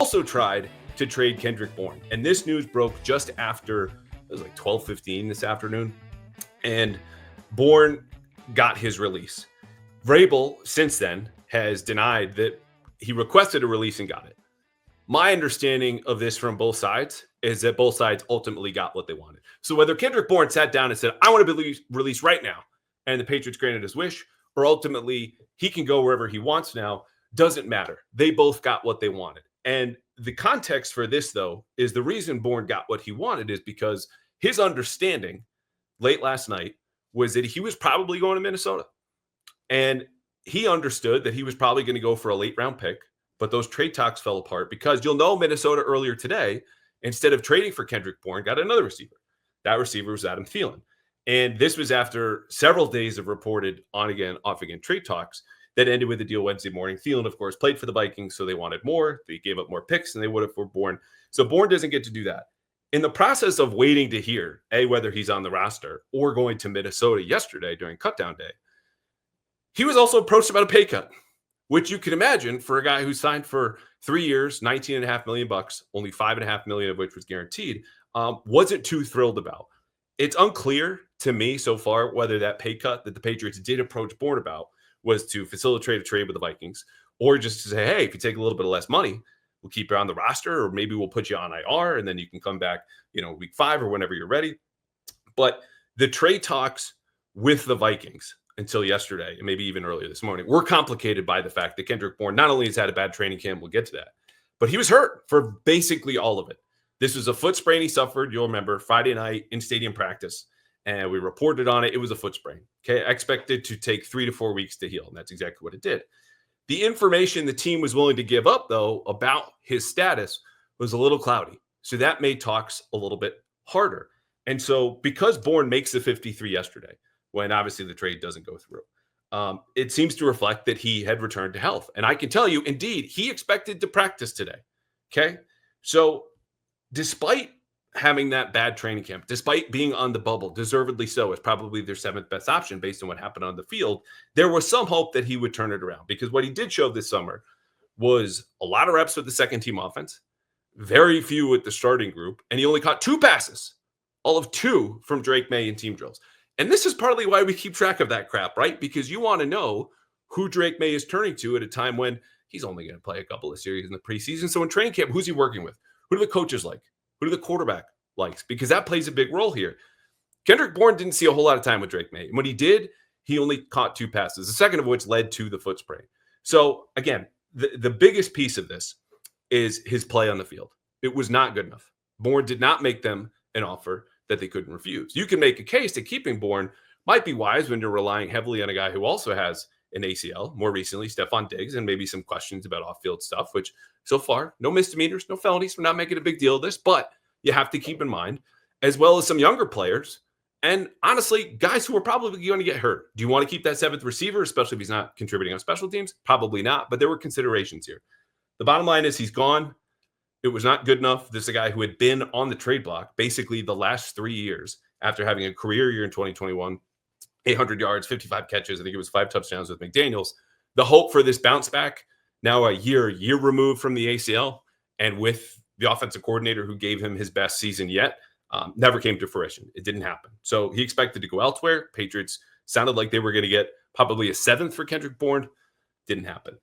also tried to trade Kendrick Bourne. And this news broke just after, it was like 12:15 this afternoon. And Bourne got his release. Vrabel, since then, has denied that he requested a release and got it. My understanding of this from both sides is that both sides ultimately got what they wanted. So whether Kendrick Bourne sat down and said, I want to be released right now, and the Patriots granted his wish, or ultimately he can go wherever he wants now, doesn't matter. They both got what they wanted. And the context for this, though, is the reason Bourne got what he wanted is because his understanding late last night was that he was probably going to Minnesota. And he understood that he was probably going to go for a late round pick, but those trade talks fell apart because you'll know Minnesota earlier today, instead of trading for Kendrick Bourne, got another receiver. That receiver was Adam Thielen. And this was after several days of reported on again, off again trade talks that ended with the deal Wednesday morning. Thielen, of course, played for the Vikings, so they wanted more. They gave up more picks than they would have for Bourne. So Bourne doesn't get to do that. In the process of waiting to hear, whether he's on the roster or going to Minnesota yesterday during cutdown day, he was also approached about a pay cut, which you can imagine for a guy who signed for 3 years, $19.5 million, only $5.5 million of which was guaranteed, wasn't too thrilled about. It's unclear to me so far whether that pay cut that the Patriots did approach Bourne about was to facilitate a trade with the Vikings, or just to say, hey, if you take a little bit of less money, we'll keep you on the roster, or maybe we'll put you on IR, and then you can come back, week 5 or whenever you're ready. But the trade talks with the Vikings until yesterday, and maybe even earlier this morning, were complicated by the fact that Kendrick Bourne not only has had a bad training camp, we'll get to that, but he was hurt for basically all of it. This was a foot sprain he suffered, you'll remember, Friday night in stadium practice, and we reported on it. It was a foot sprain. Okay, expected to take 3 to 4 weeks to heal, and that's exactly what it did. The information the team was willing to give up, though, about his status was a little cloudy. So that made talks a little bit harder. And so because Bourne makes the 53 yesterday, when obviously the trade doesn't go through, it seems to reflect that he had returned to health. And I can tell you, indeed, he expected to practice today. Okay. So despite having that bad training camp, despite being on the bubble, deservedly so, it's probably their 7th best option based on what happened on the field, there was some hope that he would turn it around, because what he did show this summer was a lot of reps with the second team offense, very few with the starting group, and he only caught 2 passes, all of 2 from Drake May in team drills. And this is partly why we keep track of that crap, right? Because you want to know who Drake May is turning to at a time when he's only going to play a couple of series in the preseason. So in training camp, who's he working with? Who do the coaches like? Who do the quarterback likes? Because that plays a big role here. Kendrick Bourne didn't see a whole lot of time with Drake May. And when he did, he only caught 2 passes, the second of which led to the foot sprain. So again, the biggest piece of this is his play on the field. It was not good enough. Bourne did not make them an offer that they couldn't refuse. You can make a case that keeping Bourne might be wise when you're relying heavily on a guy who also has an ACL, more recently, Stephon Diggs, and maybe some questions about off-field stuff, which so far, no misdemeanors, no felonies. We're not making a big deal of this, but you have to keep in mind, as well as some younger players, and honestly, guys who are probably going to get hurt. Do you want to keep that 7th receiver, especially if he's not contributing on special teams? Probably not, but there were considerations here. The bottom line is he's gone. It was not good enough. This is a guy who had been on the trade block basically the last 3 years after having a career year in 2021, 800 yards, 55 catches. I think it was 5 touchdowns with McDaniels. The hope for this bounce back, now a year removed from the ACL, and with the offensive coordinator who gave him his best season yet, never came to fruition. It didn't happen. So he expected to go elsewhere. Patriots sounded like they were going to get probably a 7th for Kendrick Bourne. Didn't happen.